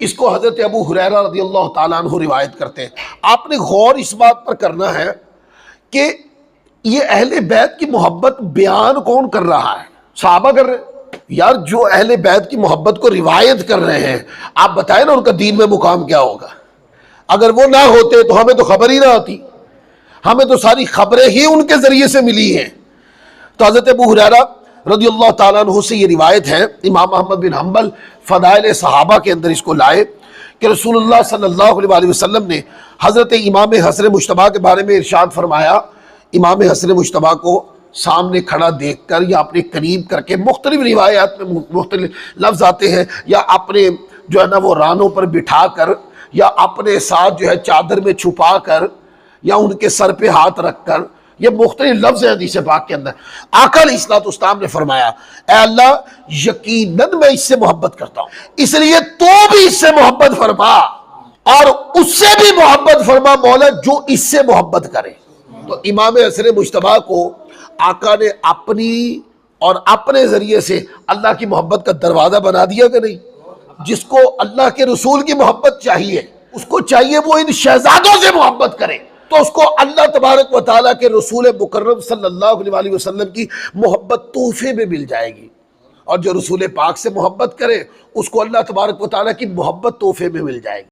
اس کو حضرت ابو ہریرہ رضی اللہ تعالیٰ عنہ روایت کرتے ہیں۔ آپ نے غور اس بات پر کرنا ہے کہ یہ اہل بیت کی محبت بیان کون کر رہا ہے؟ صحابہ کر رہے ہیں۔ یار جو اہل بیت کی محبت کو روایت کر رہے ہیں، آپ بتائیں نا ان کا دین میں مقام کیا ہوگا؟ اگر وہ نہ ہوتے تو ہمیں تو خبر ہی نہ آتی، ہمیں تو ساری خبریں ہی ان کے ذریعے سے ملی ہیں۔ تو حضرت ابو ہریرہ رضی اللہ تعالیٰ عنہ سے یہ روایت ہے، امام احمد بن حنبل فضائل صحابہ کے اندر اس کو لائے کہ رسول اللہ صلی اللہ علیہ وآلہ وسلم نے حضرت امام حسن مجتبیٰ کے بارے میں ارشاد فرمایا۔ امام حسن مجتبیٰ کو سامنے کھڑا دیکھ کر یا اپنے قریب کر کے، مختلف روایات میں مختلف لفظ آتے ہیں، یا اپنے جو ہے نا وہ رانوں پر بٹھا کر، یا اپنے ساتھ جو ہے چادر میں چھپا کر، یا ان کے سر پہ ہاتھ رکھ کر، یہ مختلف لفظ ہیں حدیث پاک کے اندر۔ آقا علیہ الصلوۃ والسلام نے فرمایا اے اللہ یقیناً میں اس سے محبت کرتا ہوں، اس لیے تو بھی اس سے محبت فرما اور اس سے بھی محبت فرما مولا جو اس سے محبت کرے۔ تو امام حسن مجتبیٰ کو آقا نے اپنی اور اپنے ذریعے سے اللہ کی محبت کا دروازہ بنا دیا کہ نہیں؟ جس کو اللہ کے رسول کی محبت چاہیے، اس کو چاہیے وہ ان شہزادوں سے محبت کرے، تو اس کو اللہ تبارک و تعالیٰ کے رسول مکرم صلی اللہ علیہ وآلہ وسلم کی محبت تحفے میں مل جائے گی، اور جو رسول پاک سے محبت کرے اس کو اللہ تبارک و تعالیٰ کی محبت تحفے میں مل جائے گی۔